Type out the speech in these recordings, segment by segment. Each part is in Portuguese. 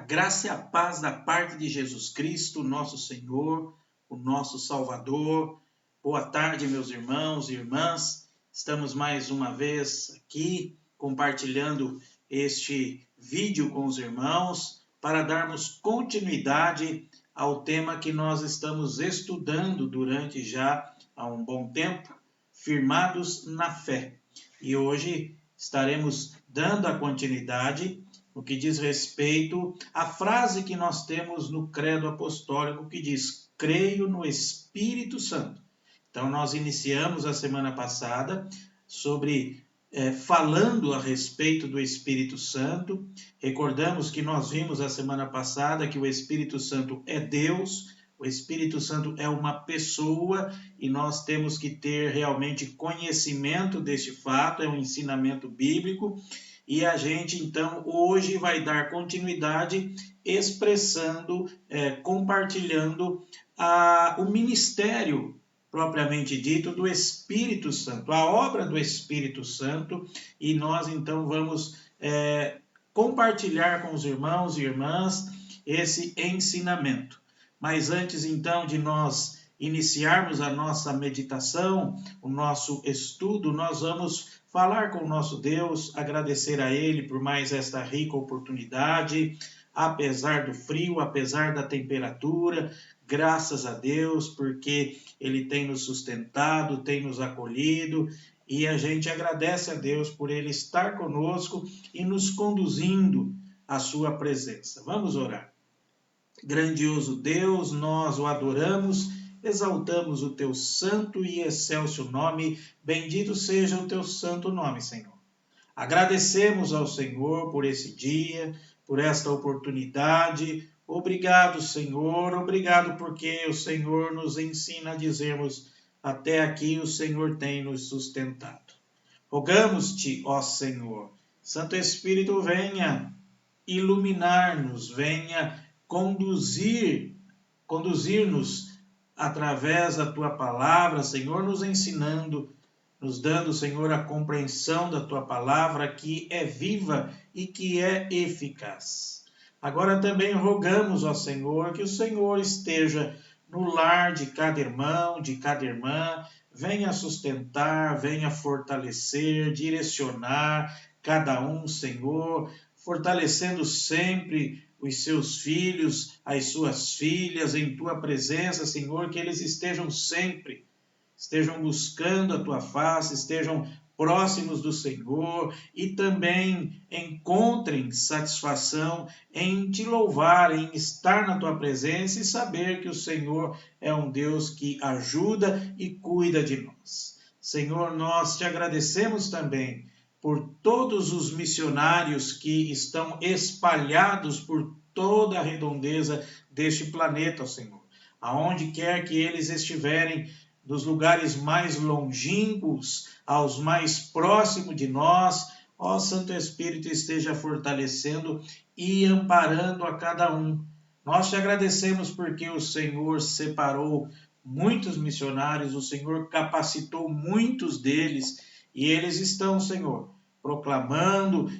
graça e a paz da parte de Jesus Cristo, nosso Senhor, o nosso Salvador. Boa tarde, meus irmãos e irmãs. Estamos mais uma vez aqui compartilhando este vídeo com os irmãos para darmos continuidade ao tema que nós estamos estudando durante já há um bom tempo, firmados na fé. E hoje estaremos dando a continuidade no que diz respeito à frase que nós temos no credo apostólico que diz: creio no Espírito Santo. Então nós iniciamos a semana passada sobre falando a respeito do Espírito Santo. Recordamos que nós vimos a semana passada que o Espírito Santo é Deus, o Espírito Santo é uma pessoa e nós temos que ter realmente conhecimento deste fato, é um ensinamento bíblico. E a gente, então, hoje vai dar continuidade expressando, compartilhando o ministério propriamente dito do Espírito Santo, a obra do Espírito Santo, e nós, então, vamos compartilhar com os irmãos e irmãs esse ensinamento. Mas antes, então, de nós iniciarmos a nossa meditação, o nosso estudo, nós vamos falar com o nosso Deus, agradecer a Ele por mais esta rica oportunidade, apesar do frio, apesar da temperatura, graças a Deus, porque Ele tem nos sustentado, tem nos acolhido, e a gente agradece a Deus por Ele estar conosco e nos conduzindo à sua presença. Vamos orar. Grandioso Deus, nós o adoramos, exaltamos o teu santo e excelso nome, bendito seja o teu santo nome, Senhor. Agradecemos ao Senhor por esse dia, por esta oportunidade. Obrigado, Senhor, obrigado porque o Senhor nos ensina a dizermos: até aqui o Senhor tem nos sustentado. Rogamos-te, ó Senhor, Santo Espírito, venha iluminar-nos, venha conduzir-nos através da tua palavra, Senhor, nos ensinando, nos dando, Senhor, a compreensão da tua palavra que é viva e que é eficaz. Agora também rogamos, ó Senhor, que o Senhor esteja no lar de cada irmão, de cada irmã, venha sustentar, venha fortalecer, direcionar cada um, Senhor, fortalecendo sempre os seus filhos, as suas filhas, em tua presença, Senhor, que eles estejam buscando a tua face, estejam próximos do Senhor e também encontrem satisfação em te louvar, em estar na tua presença e saber que o Senhor é um Deus que ajuda e cuida de nós. Senhor, nós te agradecemos também por todos os missionários que estão espalhados por toda a redondeza deste planeta, Senhor. Aonde quer que eles estiverem, dos lugares mais longínquos aos mais próximos de nós, ó Santo Espírito, esteja fortalecendo e amparando a cada um. Nós te agradecemos porque o Senhor separou muitos missionários, o Senhor capacitou muitos deles, e eles estão, Senhor, proclamando,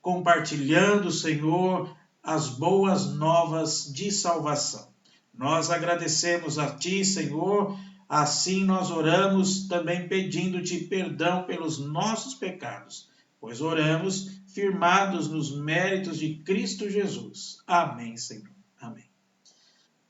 compartilhando, Senhor, as boas novas de salvação. Nós agradecemos a Ti, Senhor, assim nós oramos também pedindo-Te perdão pelos nossos pecados, pois oramos firmados nos méritos de Cristo Jesus. Amém, Senhor. Amém.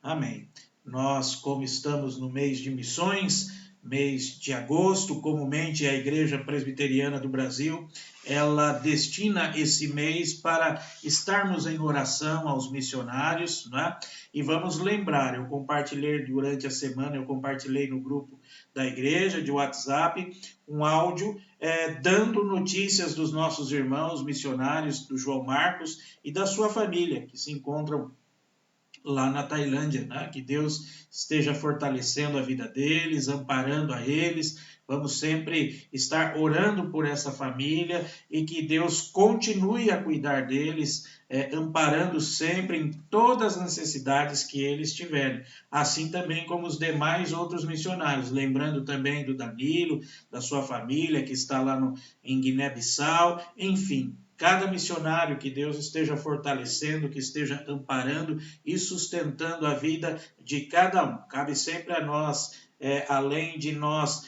Amém. Nós, como estamos no mês de missões, mês de agosto, comumente a Igreja Presbiteriana do Brasil, ela destina esse mês para estarmos em oração aos missionários, né? E vamos lembrar, eu compartilhei durante a semana, eu compartilhei no grupo da igreja de WhatsApp um áudio dando notícias dos nossos irmãos missionários, do João Marcos e da sua família, que se encontram lá na Tailândia, né? Que Deus esteja fortalecendo a vida deles, amparando a eles. Vamos sempre estar orando por essa família e que Deus continue a cuidar deles, amparando sempre em todas as necessidades que eles tiverem. Assim também como os demais outros missionários, lembrando também do Danilo, da sua família que está lá em Guiné-Bissau, enfim. cada missionário que Deus esteja fortalecendo, que esteja amparando e sustentando a vida de cada um. Cabe sempre a nós, além de nós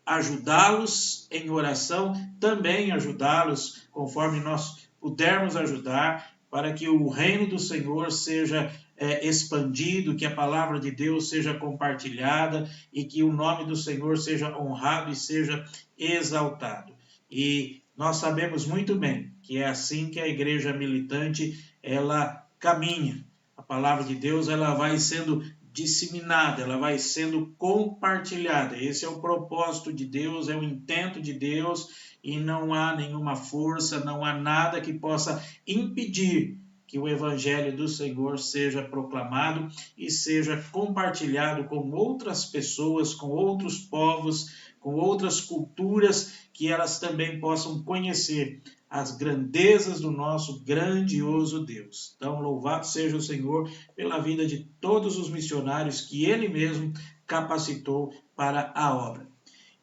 ajudá-los em oração, também ajudá-los conforme nós pudermos ajudar, para que o reino do Senhor seja expandido, que a palavra de Deus seja compartilhada e que o nome do Senhor seja honrado e seja exaltado. E nós sabemos muito bem que é assim que a igreja militante ela caminha. A palavra de Deus ela vai sendo disseminada, ela vai sendo compartilhada. Esse é o propósito de Deus, é o intento de Deus, e não há nenhuma força, não há nada que possa impedir que o evangelho do Senhor seja proclamado e seja compartilhado com outras pessoas, com outros povos, com outras culturas, que elas também possam conhecer as grandezas do nosso grandioso Deus. Então, louvado seja o Senhor pela vida de todos os missionários que Ele mesmo capacitou para a obra.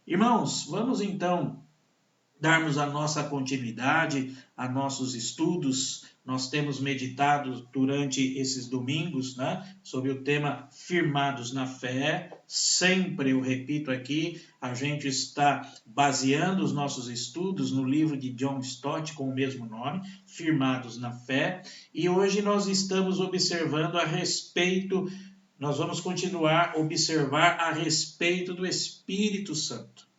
Irmãos, vamos então darmos a nossa continuidade a nossos estudos. Nós temos meditado durante esses domingos, sobre o tema Firmados na Fé. Sempre, eu repito aqui, a gente está baseando os nossos estudos no livro de John Stott com o mesmo nome, Firmados na Fé. E hoje nós estamos observando nós vamos continuar a observar a respeito do Espírito Santo.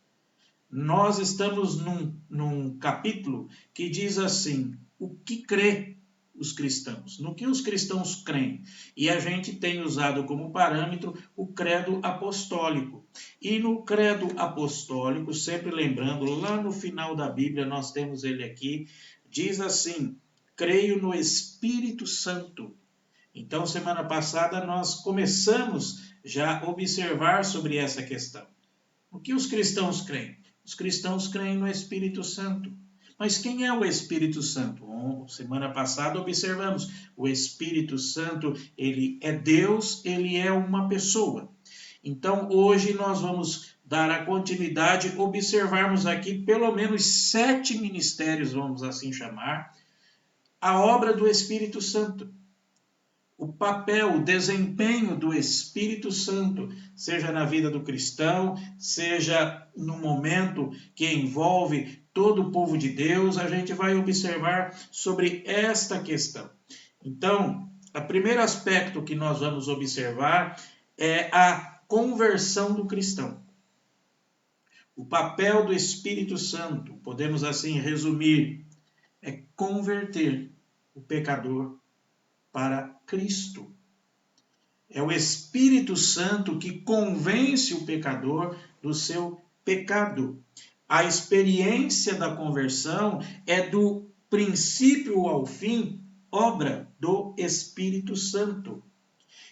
Nós estamos num capítulo que diz assim, o que crê os cristãos, no que os cristãos creem. E a gente tem usado como parâmetro o credo apostólico. E no credo apostólico, sempre lembrando, lá no final da Bíblia, nós temos ele aqui, diz assim, creio no Espírito Santo. Então, semana passada, nós começamos já a observar sobre essa questão. O que os cristãos creem? Os cristãos creem no Espírito Santo. Mas quem é o Espírito Santo? Bom, semana passada observamos, o Espírito Santo, ele é Deus, ele é uma pessoa. Então, hoje nós vamos dar a continuidade, observarmos aqui pelo menos 7 ministérios, vamos assim chamar, a obra do Espírito Santo. O papel, o desempenho do Espírito Santo, seja na vida do cristão, seja no momento que envolve todo o povo de Deus, a gente vai observar sobre esta questão. Então, o primeiro aspecto que nós vamos observar é a conversão do cristão. O papel do Espírito Santo, podemos assim resumir, é converter o pecador para Cristo. É o Espírito Santo que convence o pecador do seu pecado. A experiência da conversão é do princípio ao fim, obra do Espírito Santo.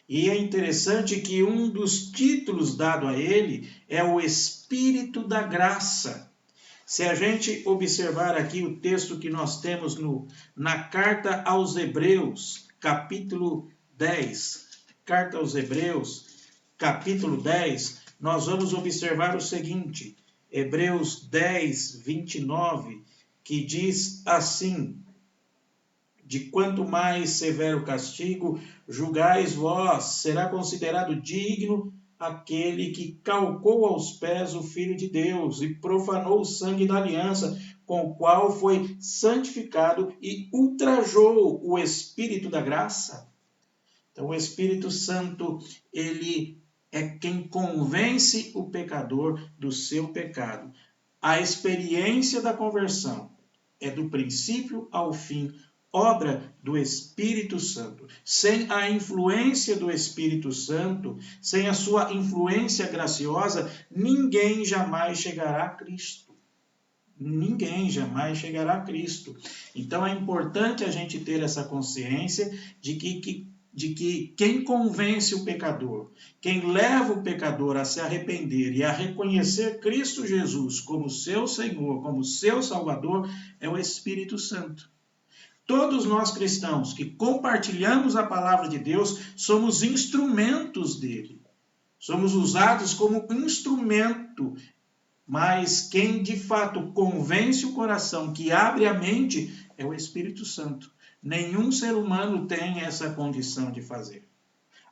E é interessante que um dos títulos dado a ele é o Espírito da Graça. Se a gente observar aqui o texto que nós temos na Carta aos Hebreus, capítulo 10, Carta aos Hebreus, capítulo 10, nós vamos observar o seguinte, Hebreus 10, 29, que diz assim, de quanto mais severo castigo julgais vós, será considerado digno aquele que calcou aos pés o Filho de Deus e profanou o sangue da aliança, com o qual foi santificado e ultrajou o Espírito da graça. Então, o Espírito Santo, ele é quem convence o pecador do seu pecado. A experiência da conversão é do princípio ao fim, obra do Espírito Santo. Sem a influência do Espírito Santo, sem a sua influência graciosa, ninguém jamais chegará a Cristo. Ninguém jamais chegará a Cristo. Então é importante a gente ter essa consciência de que quem convence o pecador, quem leva o pecador a se arrepender e a reconhecer Cristo Jesus como seu Senhor, como seu Salvador, é o Espírito Santo. Todos nós cristãos que compartilhamos a palavra de Deus somos instrumentos dele. Somos usados como instrumento, mas quem de fato convence o coração, que abre a mente, é o Espírito Santo. Nenhum ser humano tem essa condição de fazer.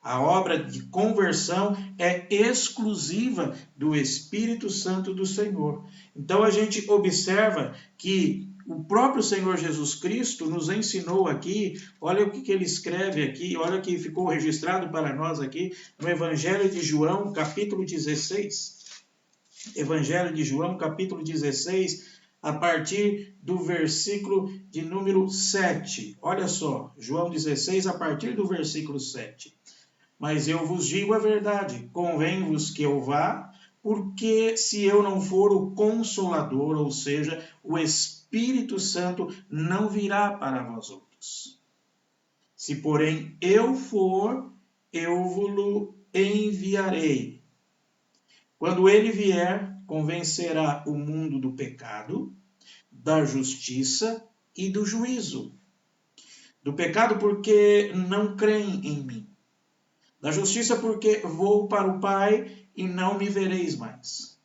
A obra de conversão é exclusiva do Espírito Santo do Senhor. Então a gente observa que o próprio Senhor Jesus Cristo nos ensinou aqui, olha o que ele escreve aqui, olha o que ficou registrado para nós aqui no Evangelho de João, capítulo 16. Evangelho de João, capítulo 16, a partir do versículo de número 7. Olha só, João 16, a partir do versículo 7. Mas eu vos digo a verdade, convém-vos que eu vá, porque se eu não for o Consolador, ou seja, o Espírito Santo, não virá para vós outros. Se, porém, eu for, eu vos enviarei. Quando ele vier, convencerá o mundo do pecado, da justiça e do juízo. Do pecado, porque não creem em mim. Da justiça, porque vou para o Pai e não me vereis mais.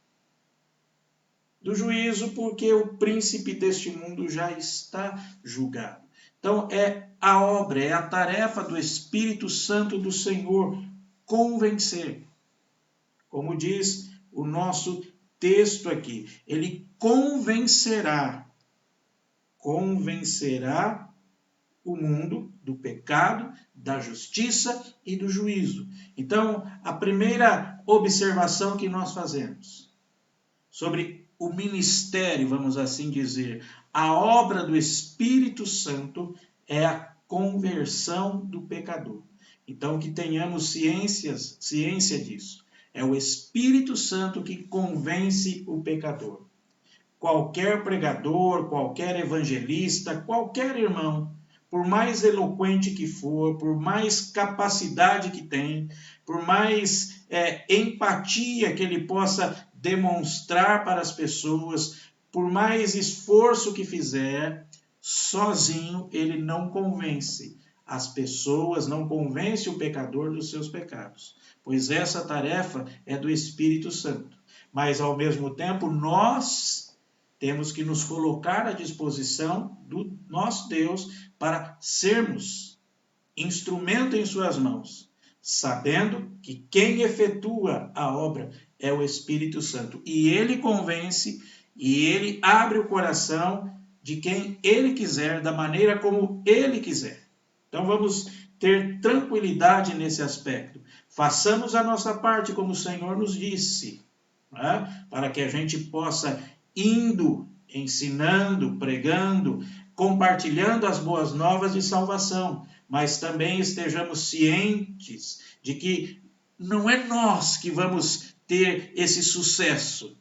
Do juízo, porque o príncipe deste mundo já está julgado. Então, é a obra, é a tarefa do Espírito Santo do Senhor convencer. Como diz o nosso texto aqui, ele convencerá o mundo do pecado, da justiça e do juízo. Então, a primeira observação que nós fazemos sobre o ministério, vamos assim dizer, a obra do Espírito Santo é a conversão do pecador. Então, que tenhamos ciência disso. É o Espírito Santo que convence o pecador. Qualquer pregador, qualquer evangelista, qualquer irmão, por mais eloquente que for, por mais capacidade que tem, por mais empatia que ele possa demonstrar para as pessoas, por mais esforço que fizer, sozinho ele não convence as pessoas, não convence o pecador dos seus pecados, pois essa tarefa é do Espírito Santo. Mas, ao mesmo tempo, nós temos que nos colocar à disposição do nosso Deus para sermos instrumento em suas mãos, sabendo que quem efetua a obra é o Espírito Santo. E ele convence e ele abre o coração de quem ele quiser, da maneira como ele quiser. Então vamos ter tranquilidade nesse aspecto. Façamos a nossa parte como o Senhor nos disse, né? Para que a gente possa indo, ensinando, pregando, compartilhando as boas novas de salvação, mas também estejamos cientes de que não é nós que vamos ter esse sucesso,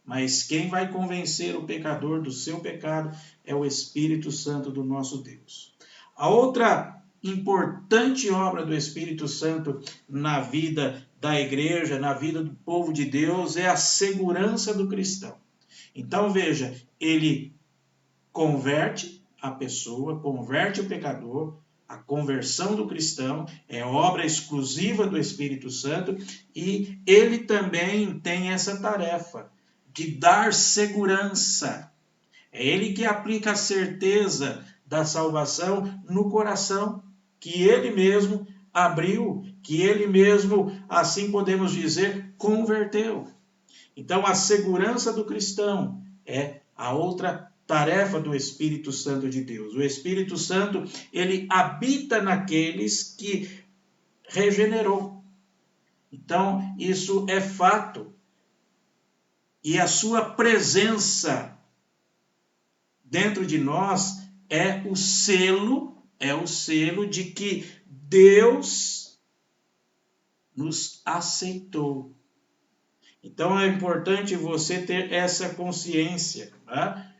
mas quem vai convencer o pecador do seu pecado é o Espírito Santo do nosso Deus. A outra importante obra do Espírito Santo na vida da igreja, na vida do povo de Deus, é a segurança do cristão. Então, veja, ele converte a pessoa, converte o pecador, a conversão do cristão é obra exclusiva do Espírito Santo e ele também tem essa tarefa de dar segurança. É ele que aplica a certeza da salvação no coração, que ele mesmo abriu, que ele mesmo, assim podemos dizer, converteu. Então, a segurança do cristão é a outra tarefa do Espírito Santo de Deus. O Espírito Santo, ele habita naqueles que regenerou. Então, isso é fato. E a sua presença dentro de nós é o selo de que Deus nos aceitou. Então é importante você ter essa consciência, tá?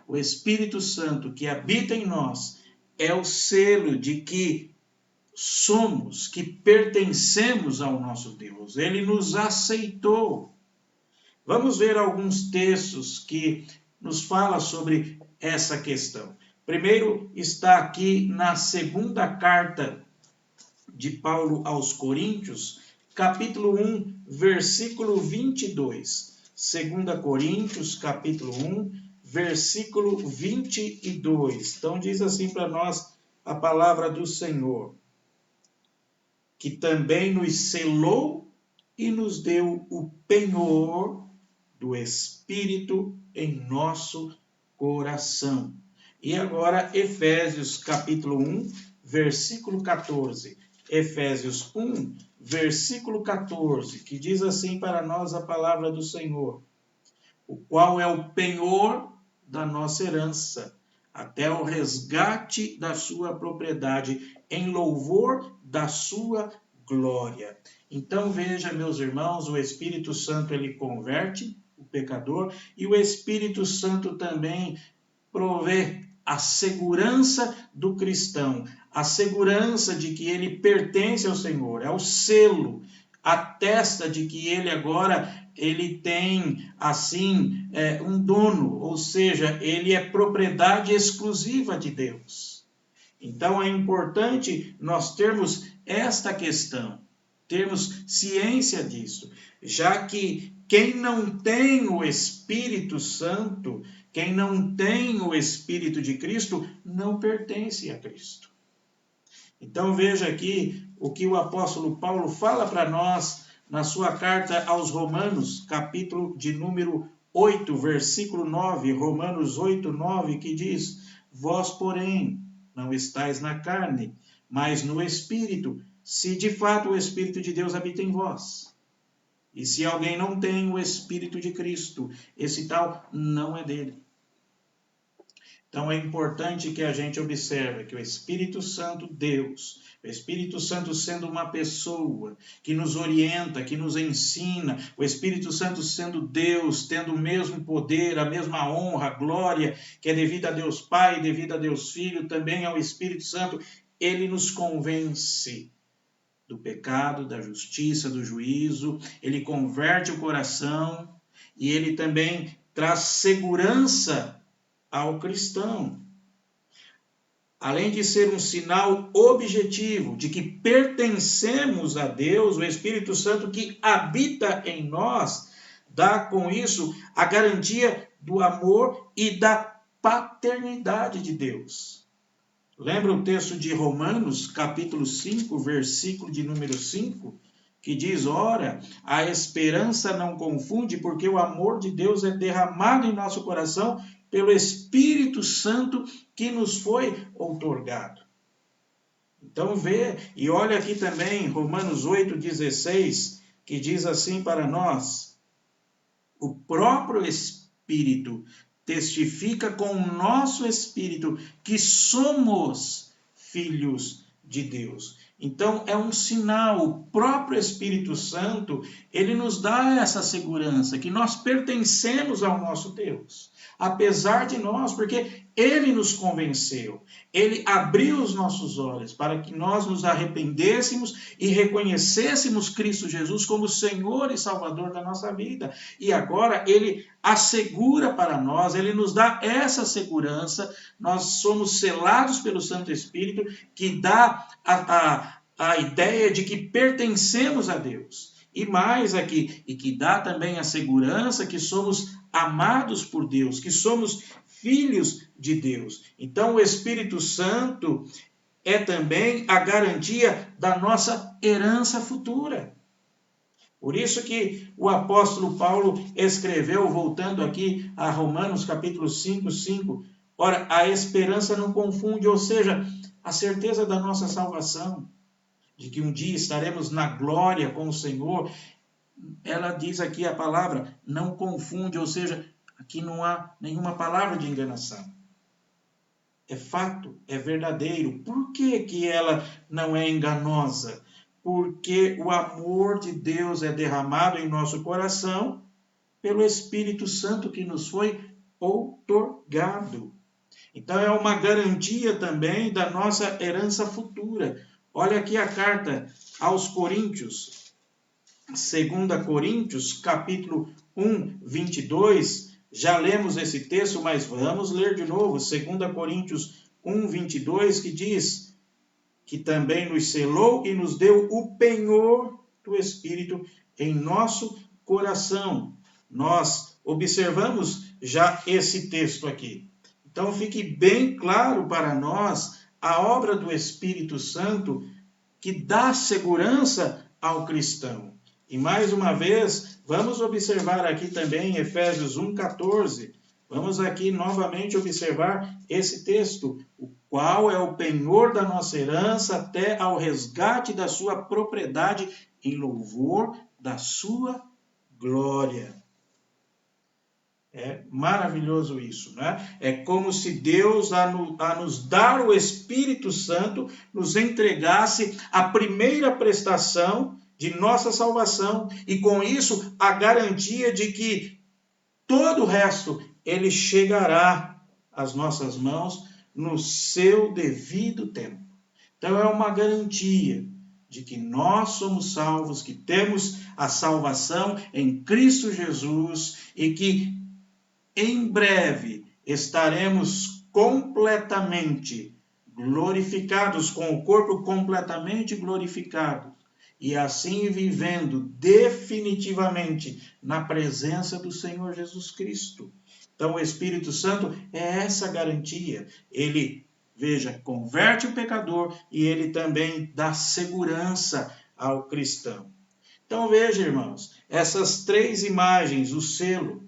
O Espírito Santo que habita em nós é o selo de que somos, que pertencemos ao nosso Deus. Ele nos aceitou. Vamos ver alguns textos que nos falam sobre essa questão. Primeiro está aqui na segunda carta de Paulo aos Coríntios, capítulo 1, versículo 22. 2 Coríntios, capítulo 1, versículo 22. Então diz assim para nós a palavra do Senhor, que também nos selou e nos deu o penhor do Espírito em nosso coração. E agora Efésios capítulo 1, versículo 14. Efésios 1, versículo 14, que diz assim para nós a palavra do Senhor, o qual é o penhor da nossa herança, até o resgate da sua propriedade, em louvor da sua glória. Então veja, meus irmãos, o Espírito Santo ele converte o pecador e o Espírito Santo também provê a segurança do cristão, a segurança de que ele pertence ao Senhor, é o selo, atesta de que ele agora ele tem assim um dono, ou seja, ele é propriedade exclusiva de Deus. Então é importante nós termos esta questão, termos ciência disso, já que quem não tem o Espírito Santo, quem não tem o Espírito de Cristo, não pertence a Cristo. Então veja aqui o que o apóstolo Paulo fala para nós na sua carta aos Romanos, capítulo de número 8, versículo 9, Romanos 8, 9, que diz: vós, porém, não estáis na carne, mas no Espírito, se de fato o Espírito de Deus habita em vós. E se alguém não tem o Espírito de Cristo, esse tal não é dele. Então é importante que a gente observe que o Espírito Santo, Deus, o Espírito Santo sendo uma pessoa que nos orienta, que nos ensina, o Espírito Santo sendo Deus, tendo o mesmo poder, a mesma honra, a glória que é devida a Deus Pai, devida a Deus Filho, também ao Espírito Santo, ele nos convence do pecado, da justiça, do juízo, ele converte o coração e ele também traz segurança ao cristão. Além de ser um sinal objetivo de que pertencemos a Deus, o Espírito Santo que habita em nós, dá com isso a garantia do amor e da paternidade de Deus. Lembra o texto de Romanos, capítulo 5, versículo de número 5, que diz, ora, a esperança não confunde, porque o amor de Deus é derramado em nosso coração pelo Espírito Santo que nos foi outorgado. Então vê, e olha aqui também, Romanos 8,16, que diz assim para nós, o próprio Espírito testifica com o nosso Espírito que somos filhos de Deus. Então é um sinal, o próprio Espírito Santo, ele nos dá essa segurança, que nós pertencemos ao nosso Deus. Apesar de nós, porque ele nos convenceu, ele abriu os nossos olhos para que nós nos arrependêssemos e reconhecêssemos Cristo Jesus como Senhor e Salvador da nossa vida. E agora ele assegura para nós, ele nos dá essa segurança, nós somos selados pelo Santo Espírito, que dá a ideia de que pertencemos a Deus. E mais aqui, e que dá também a segurança que somos amados por Deus, que somos filhos de Deus. Então o Espírito Santo é também a garantia da nossa herança futura. Por isso que o apóstolo Paulo escreveu, voltando aqui a Romanos capítulo 5, 5, ora, a esperança não confunde, ou seja, a certeza da nossa salvação, de que um dia estaremos na glória com o Senhor, ela diz aqui a palavra, não confunde, ou seja, aqui não há nenhuma palavra de enganação. É fato, é verdadeiro. Por que que ela não é enganosa? Porque o amor de Deus é derramado em nosso coração pelo Espírito Santo que nos foi outorgado. Então é uma garantia também da nossa herança futura. Olha aqui a carta aos Coríntios, 2 Coríntios, capítulo 1, 22. Já lemos esse texto, mas vamos ler de novo. 2 Coríntios 1, 22, que diz que também nos selou e nos deu o penhor do Espírito em nosso coração. Nós observamos já esse texto aqui. Então fique bem claro para nós a obra do Espírito Santo que dá segurança ao cristão. E mais uma vez, vamos observar aqui também Efésios 1,14. Vamos aqui novamente observar esse texto, o qual é o penhor da nossa herança até ao resgate da sua propriedade em louvor da sua glória. É maravilhoso isso, né? É como se Deus, a nos dar o Espírito Santo, nos entregasse a primeira prestação de nossa salvação e, com isso, a garantia de que todo o resto, ele chegará às nossas mãos no seu devido tempo. Então, é uma garantia de que nós somos salvos, que temos a salvação em Cristo Jesus e que em breve estaremos completamente glorificados, com o corpo completamente glorificado, e assim vivendo definitivamente na presença do Senhor Jesus Cristo. Então o Espírito Santo é essa garantia. Ele, veja, converte o pecador e ele também dá segurança ao cristão. Então veja, irmãos, essas três imagens, o selo,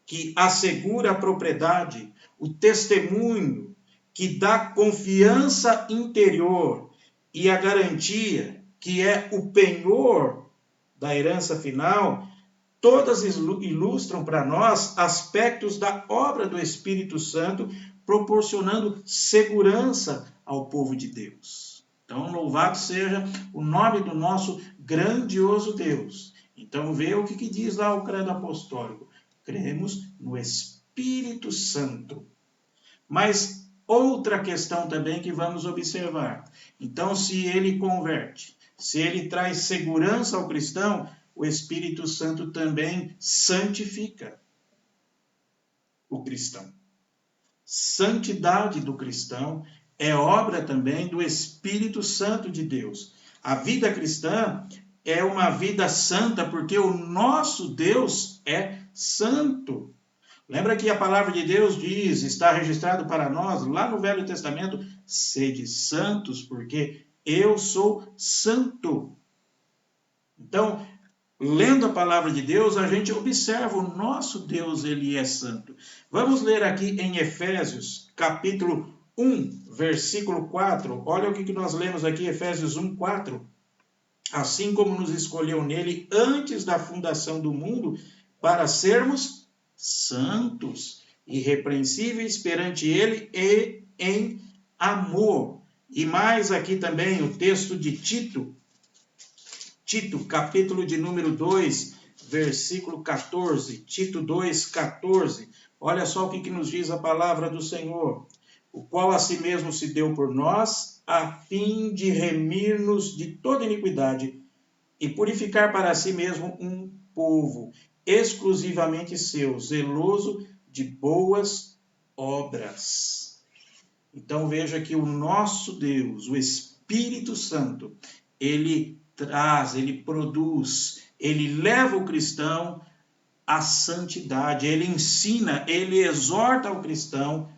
que assegura a propriedade, o testemunho, que dá confiança interior, e a garantia, que é o penhor da herança final, todas ilustram para nós aspectos da obra do Espírito Santo, proporcionando segurança ao povo de Deus. Então, louvado seja o nome do nosso grandioso Deus. Então, vê o que diz lá o credo apostólico. Cremos no Espírito Santo. Mas outra questão também que vamos observar. Então, se ele converte, se ele traz segurança ao cristão, o Espírito Santo também santifica o cristão. Santidade do cristão é obra também do Espírito Santo de Deus. A vida cristã é uma vida santa porque o nosso Deus é santo. Lembra que a palavra de Deus diz, está registrado para nós, lá no Velho Testamento, sede santos, porque eu sou santo. Então, lendo a palavra de Deus, a gente observa o nosso Deus, ele é santo. Vamos ler aqui em Efésios, capítulo 1, versículo 4. Olha o que nós lemos aqui, Efésios 1, 4. Assim como nos escolheu nele antes da fundação do mundo, para sermos santos, irrepreensíveis perante ele e em amor. E mais aqui também o texto de Tito, capítulo de número 2, versículo 14. Tito 2, 14. Olha só o que nos diz a palavra do Senhor. O qual a si mesmo se deu por nós, a fim de remir-nos de toda iniquidade e purificar para si mesmo um povo exclusivamente seu, zeloso de boas obras. Então veja que o nosso Deus, o Espírito Santo, ele traz, ele produz, ele leva o cristão à santidade, ele ensina, ele exorta o cristão,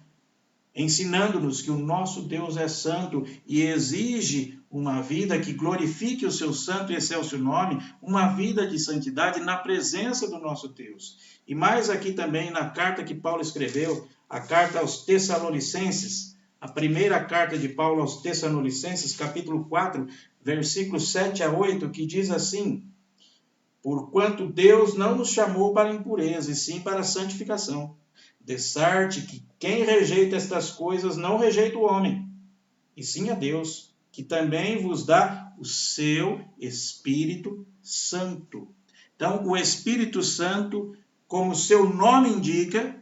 ensinando-nos que o nosso Deus é santo e exige uma vida que glorifique o seu santo e excelso nome, uma vida de santidade na presença do nosso Deus. E mais aqui também na carta que Paulo escreveu, a carta aos Tessalonicenses, a primeira carta de Paulo aos Tessalonicenses, capítulo 4, versículos 7 a 8, que diz assim: porquanto Deus não nos chamou para a impureza, e sim para a santificação. De-sorte que quem rejeita estas coisas não rejeita o homem, e sim a Deus, que também vos dá o seu Espírito Santo. Então, o Espírito Santo, como seu nome indica,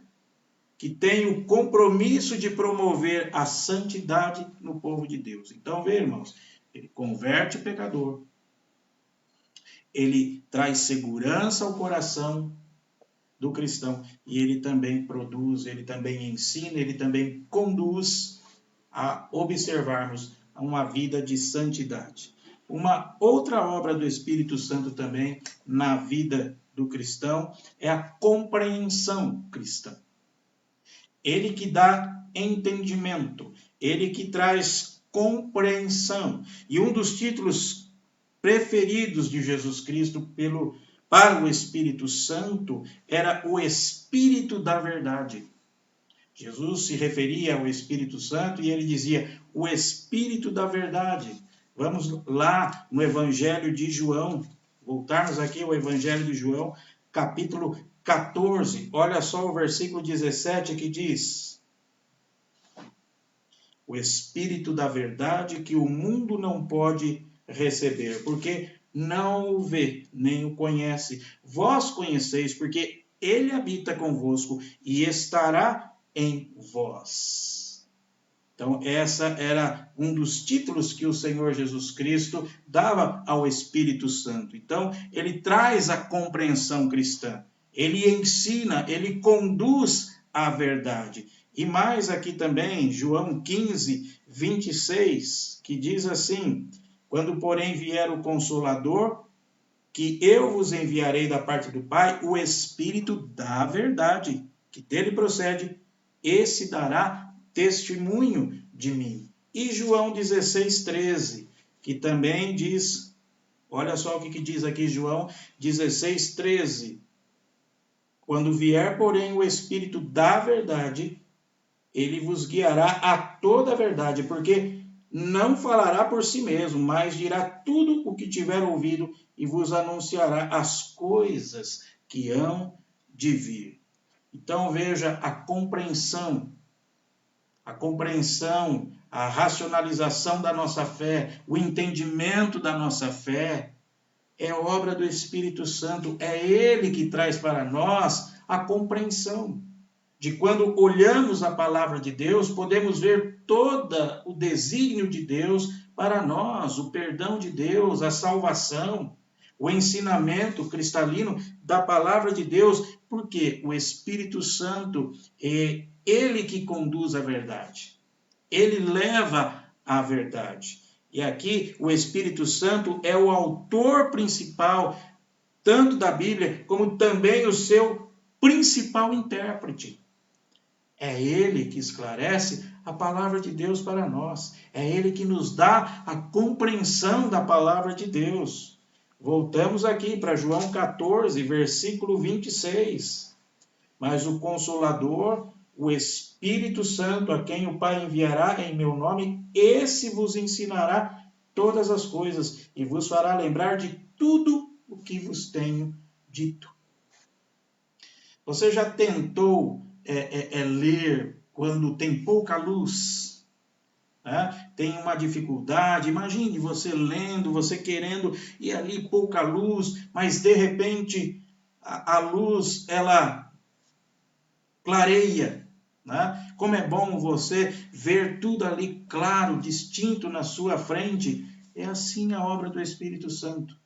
que tem o compromisso de promover a santidade no povo de Deus. Então, vê, irmãos, ele converte o pecador, ele traz segurança ao coração do cristão, e ele também produz, ele também ensina, ele também conduz a observarmos uma vida de santidade. Uma outra obra do Espírito Santo também na vida do cristão é a compreensão cristã. Ele que dá entendimento, ele que traz compreensão. E um dos títulos preferidos de Jesus Cristo para o Espírito Santo era o Espírito da Verdade. Jesus se referia ao Espírito Santo e ele dizia, o Espírito da Verdade. Vamos lá no Evangelho de João, voltarmos aqui ao Evangelho de João, capítulo 14. Olha só o versículo 17 que diz, o Espírito da Verdade que o mundo não pode receber, porque não o vê, nem o conhece. Vós conheceis, porque ele habita convosco e estará em vós. Então, essa era um dos títulos que o Senhor Jesus Cristo dava ao Espírito Santo. Então, ele traz a compreensão cristã, ele ensina, ele conduz à verdade. E mais aqui também, João 15, 26, que diz assim, quando, porém, vier o Consolador, que eu vos enviarei da parte do Pai, o Espírito da verdade, que dele procede, esse dará testemunho de mim. E João 16, 13, que também diz, olha só o que diz aqui João 16, 13. Quando vier, porém, o Espírito da verdade, ele vos guiará a toda a verdade, porque não falará por si mesmo, mas dirá tudo o que tiver ouvido e vos anunciará as coisas que hão de vir. Então veja a compreensão, a racionalização da nossa fé, o entendimento da nossa fé, é obra do Espírito Santo, é ele que traz para nós a compreensão. De quando olhamos a palavra de Deus, podemos ver todo o desígnio de Deus para nós, o perdão de Deus, a salvação, o ensinamento cristalino da palavra de Deus, porque o Espírito Santo é ele que conduz a verdade, ele leva a verdade. E aqui o Espírito Santo é o autor principal, tanto da Bíblia, como também o seu principal intérprete. É ele que esclarece a palavra de Deus para nós. É ele que nos dá a compreensão da palavra de Deus. Voltamos aqui para João 14, versículo 26. Mas o Consolador, o Espírito Santo, a quem o Pai enviará em meu nome, esse vos ensinará todas as coisas e vos fará lembrar de tudo o que vos tenho dito. Você já tentou ler quando tem pouca luz? Tem uma dificuldade, imagine você lendo, você querendo, e ali pouca luz, mas de repente a luz, ela clareia. Como é bom você ver tudo ali claro, distinto na sua frente. É assim a obra do Espírito Santo.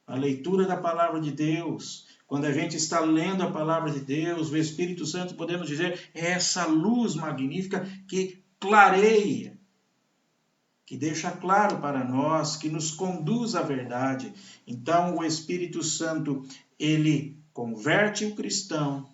A leitura da palavra de Deus, quando a gente está lendo a palavra de Deus, o Espírito Santo, podemos dizer, é essa luz magnífica que clareia, que deixa claro para nós, que nos conduz à verdade. Então, o Espírito Santo, ele converte o cristão.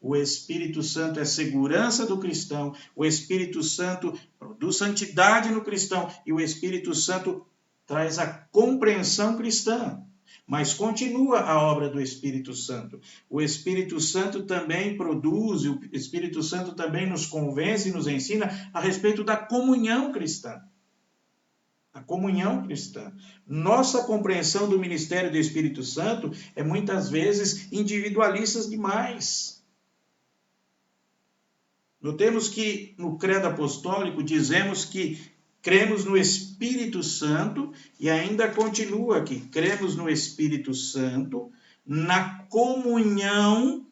O Espírito Santo é segurança do cristão. O Espírito Santo produz santidade no cristão. E o Espírito Santo traz a compreensão cristã. Mas continua a obra do Espírito Santo. O Espírito Santo também produz, o Espírito Santo também nos convence e nos ensina a respeito da comunhão cristã. A comunhão cristã. Nossa compreensão do ministério do Espírito Santo é muitas vezes individualista demais. Notemos que no credo apostólico dizemos que cremos no Espírito Santo e ainda continua aqui, cremos no Espírito Santo, na comunhão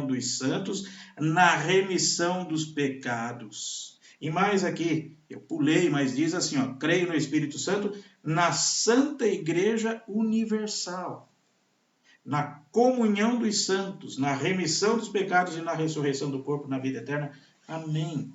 dos santos, na remissão dos pecados. E mais aqui, eu pulei, mas diz assim, creio no Espírito Santo, na Santa Igreja Universal, na comunhão dos santos, na remissão dos pecados e na ressurreição do corpo na vida eterna. Amém.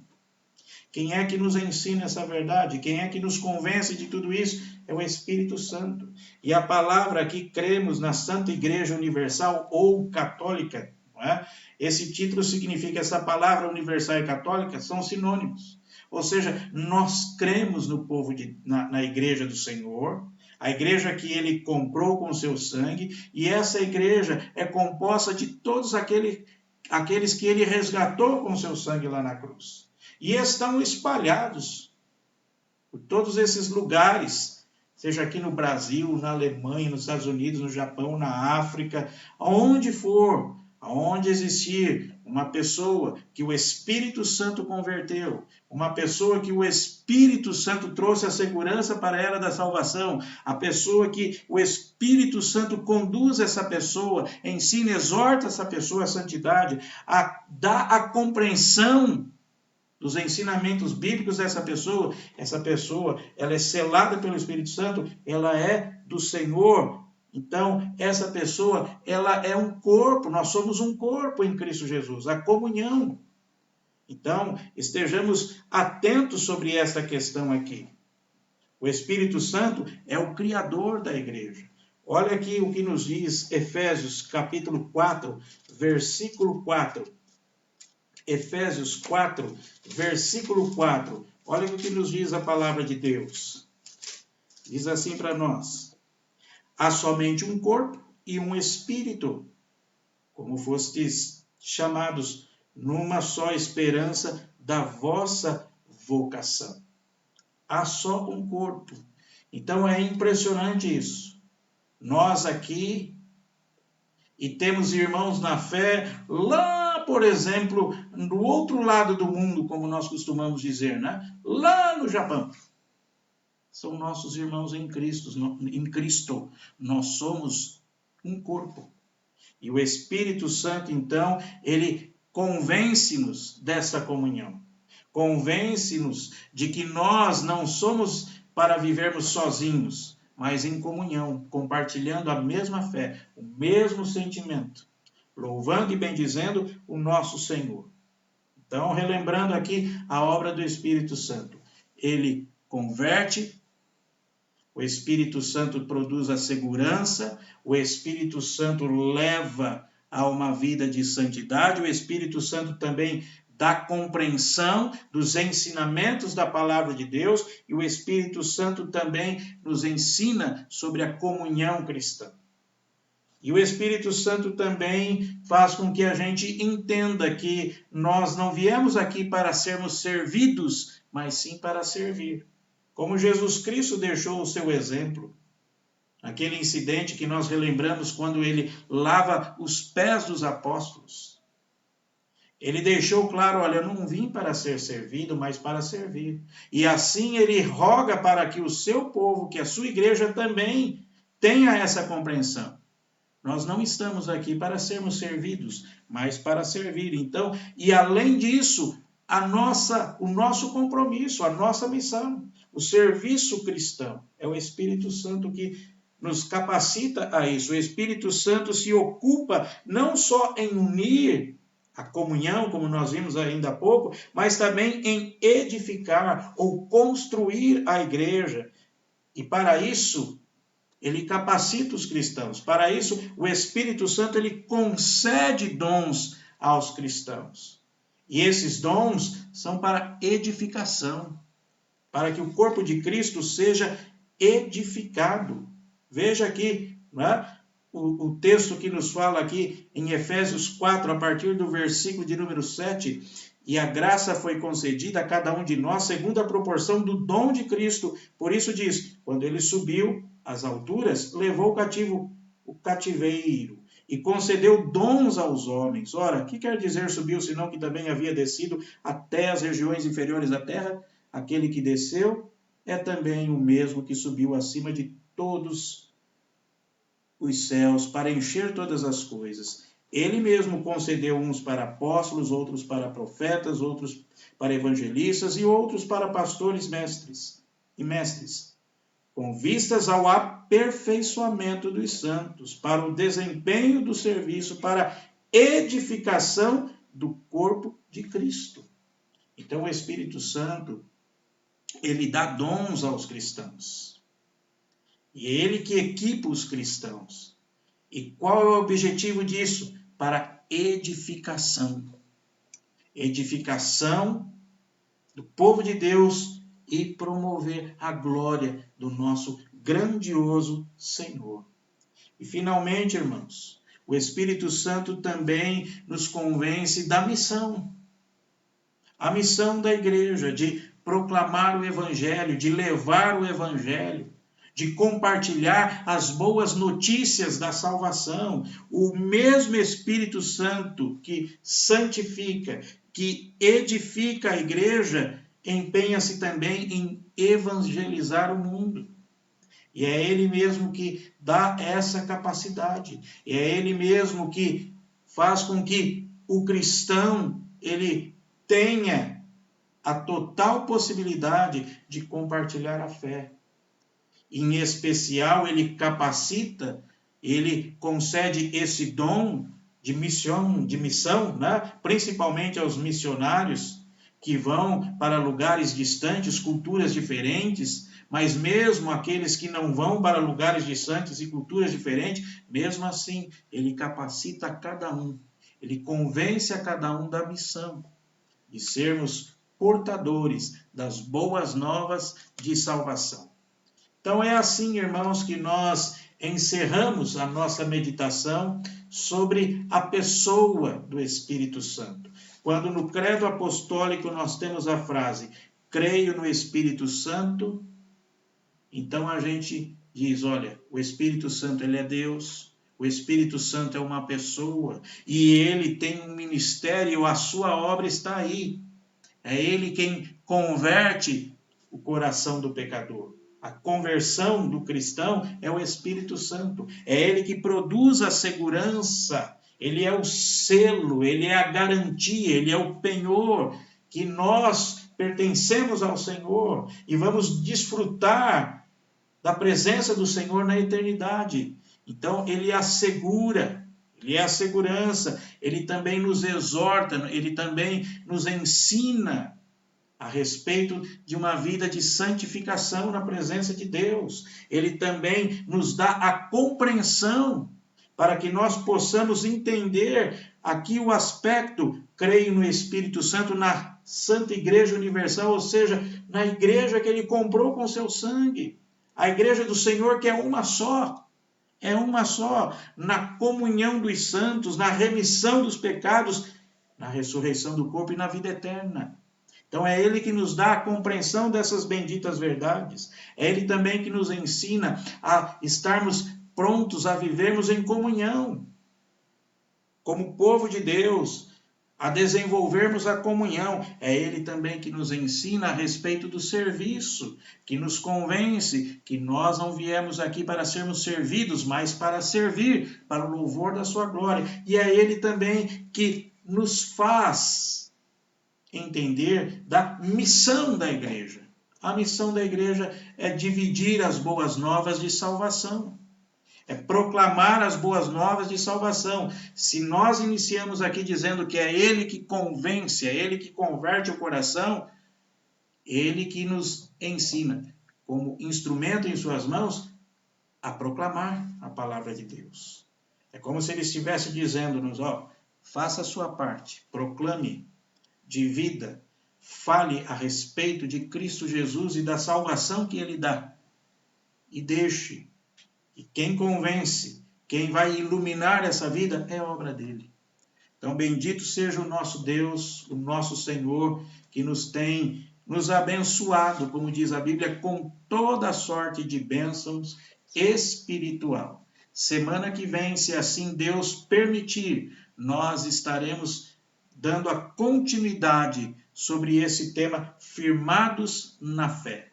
Quem é que nos ensina essa verdade? Quem é que nos convence de tudo isso? É o Espírito Santo. E a palavra aqui, cremos na Santa Igreja Universal ou Católica, não é? Esse título significa, essa palavra universal e católica são sinônimos. Ou seja, nós cremos no povo na igreja do Senhor, a igreja que ele comprou com seu sangue, e essa igreja é composta de todos aqueles que ele resgatou com seu sangue lá na cruz. E estão espalhados por todos esses lugares, seja aqui no Brasil, na Alemanha, nos Estados Unidos, no Japão, na África, aonde for, aonde existir uma pessoa que o Espírito Santo converteu, uma pessoa que o Espírito Santo trouxe a segurança para ela da salvação, a pessoa que o Espírito Santo conduz essa pessoa, ensina, exorta essa pessoa à santidade, dá a compreensão dos ensinamentos bíblicos dessa pessoa, ela é selada pelo Espírito Santo, ela é do Senhor. Então, essa pessoa, ela é um corpo, nós somos um corpo em Cristo Jesus, a comunhão. Então, estejamos atentos sobre essa questão aqui. O Espírito Santo é o Criador da igreja. Olha aqui o que nos diz Efésios capítulo 4, versículo 4. Efésios 4, versículo 4. Olha o que nos diz a palavra de Deus. Diz assim para nós: há somente um corpo e um espírito, como fostes chamados numa só esperança da vossa vocação. Há só um corpo. Então é impressionante isso. Nós aqui, e temos irmãos na fé lá, por exemplo, do outro lado do mundo, como nós costumamos dizer, né? Lá no Japão. São nossos irmãos em Cristo. Nós somos um corpo. E o Espírito Santo, então, ele convence-nos dessa comunhão. Convence-nos de que nós não somos para vivermos sozinhos, mas em comunhão, compartilhando a mesma fé, o mesmo sentimento, louvando e bendizendo o nosso Senhor. Então, relembrando aqui a obra do Espírito Santo. Ele converte, o Espírito Santo produz a segurança, o Espírito Santo leva a uma vida de santidade, o Espírito Santo também dá compreensão dos ensinamentos da palavra de Deus, e o Espírito Santo também nos ensina sobre a comunhão cristã. E o Espírito Santo também faz com que a gente entenda que nós não viemos aqui para sermos servidos, mas sim para servir. Como Jesus Cristo deixou o seu exemplo. Aquele incidente que nós relembramos quando ele lava os pés dos apóstolos. Ele deixou claro, olha, eu não vim para ser servido, mas para servir. E assim ele roga para que o seu povo, que a sua igreja também tenha essa compreensão. Nós não estamos aqui para sermos servidos, mas para servir. Então, e além disso, o nosso compromisso, a nossa missão, o serviço cristão, é o Espírito Santo que nos capacita a isso. O Espírito Santo se ocupa não só em unir a comunhão, como nós vimos ainda há pouco, mas também em edificar ou construir a igreja. E para isso, ele capacita os cristãos. Para isso, o Espírito Santo ele concede dons aos cristãos. E esses dons são para edificação, para que o corpo de Cristo seja edificado. Veja aqui, né, o texto que nos fala aqui em Efésios 4, a partir do versículo de número 7, e a graça foi concedida a cada um de nós segundo a proporção do dom de Cristo. Por isso diz, quando ele subiu às alturas, levou cativo o cativeiro e concedeu dons aos homens. Ora, o que quer dizer subiu, senão que também havia descido até as regiões inferiores da terra? Aquele que desceu é também o mesmo que subiu acima de todos os céus para encher todas as coisas. Ele mesmo concedeu uns para apóstolos, outros para profetas, outros para evangelistas e outros para pastores e mestres, com vistas ao aperfeiçoamento dos santos, para o desempenho do serviço, para a edificação do corpo de Cristo. Então o Espírito Santo, ele dá dons aos cristãos. E é ele que equipa os cristãos. E qual é o objetivo disso? Para edificação. Edificação do povo de Deus e promover a glória do nosso grandioso Senhor. E finalmente, irmãos, o Espírito Santo também nos convence da missão. A missão da igreja de proclamar o Evangelho, de levar o Evangelho, de compartilhar as boas notícias da salvação. O mesmo Espírito Santo que santifica, que edifica a igreja, empenha-se também em evangelizar o mundo. E é Ele mesmo que dá essa capacidade. E é Ele mesmo que faz com que o cristão ele tenha a total possibilidade de compartilhar a fé. Em especial, Ele capacita, Ele concede esse dom de missão, né? Principalmente aos missionários que vão para lugares distantes, culturas diferentes, mas mesmo aqueles que não vão para lugares distantes e culturas diferentes, mesmo assim, Ele capacita a cada um, Ele convence a cada um da missão, de sermos portadores das boas novas de salvação. Então é assim, irmãos, que nós encerramos a nossa meditação sobre a pessoa do Espírito Santo. Quando no credo apostólico nós temos a frase, creio no Espírito Santo, então a gente diz, olha, o Espírito Santo ele é Deus, o Espírito Santo é uma pessoa e ele tem um ministério, a sua obra está aí. É ele quem converte o coração do pecador. A conversão do cristão é o Espírito Santo. É ele que produz a segurança. Ele é o selo, ele é a garantia, ele é o penhor que nós pertencemos ao Senhor e vamos desfrutar da presença do Senhor na eternidade. Então, ele assegura, ele é a segurança, ele também nos exorta, ele também nos ensina a respeito de uma vida de santificação na presença de Deus. Ele também nos dá a compreensão para que nós possamos entender aqui o aspecto, creio no Espírito Santo, na Santa Igreja Universal, ou seja, na igreja que ele comprou com seu sangue. A igreja do Senhor que é uma só, na comunhão dos santos, na remissão dos pecados, na ressurreição do corpo e na vida eterna. Então é Ele que nos dá a compreensão dessas benditas verdades. É Ele também que nos ensina a estarmos prontos a vivermos em comunhão, como povo de Deus, a desenvolvermos a comunhão. É Ele também que nos ensina a respeito do serviço, que nos convence que nós não viemos aqui para sermos servidos, mas para servir, para o louvor da sua glória. E é Ele também que nos faz entender da missão da igreja. A missão da igreja é dividir as boas novas de salvação. É proclamar as boas novas de salvação. Se nós iniciamos aqui dizendo que é Ele que convence, é Ele que converte o coração, Ele que nos ensina, como instrumento em suas mãos, a proclamar a palavra de Deus. É como se Ele estivesse dizendo-nos, faça a sua parte, proclame, divida, fale a respeito de Cristo Jesus e da salvação que Ele dá. E deixe. E quem convence, quem vai iluminar essa vida é a obra dele. Então, bendito seja o nosso Deus, o nosso Senhor, que nos tem nos abençoado, como diz a Bíblia, com toda sorte de bênçãos espiritual. Semana que vem, se assim Deus permitir, nós estaremos dando a continuidade sobre esse tema, firmados na fé.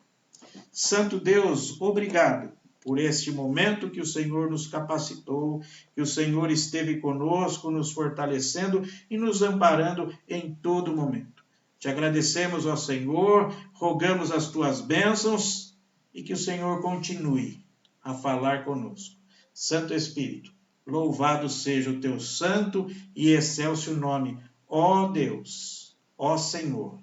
Santo Deus, obrigado por este momento que o Senhor nos capacitou, que o Senhor esteve conosco, nos fortalecendo e nos amparando em todo momento. Te agradecemos, ó Senhor, rogamos as tuas bênçãos e que o Senhor continue a falar conosco. Santo Espírito, louvado seja o teu santo e excelso nome, ó Deus, ó Senhor,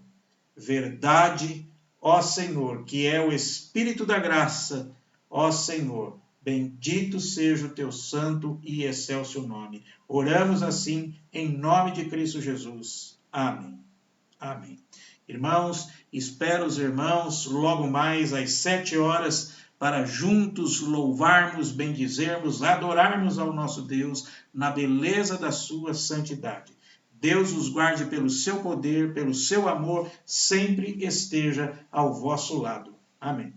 verdade, ó Senhor, que é o Espírito da graça, ó Senhor, Bendito seja o teu santo e excelso nome. Oramos assim em nome de Cristo Jesus. Amém. Amém. Irmãos, espero os irmãos logo mais às 7 horas para juntos louvarmos, bendizermos, adorarmos ao nosso Deus na beleza da sua santidade. Deus os guarde pelo seu poder, pelo seu amor, sempre esteja ao vosso lado. Amém.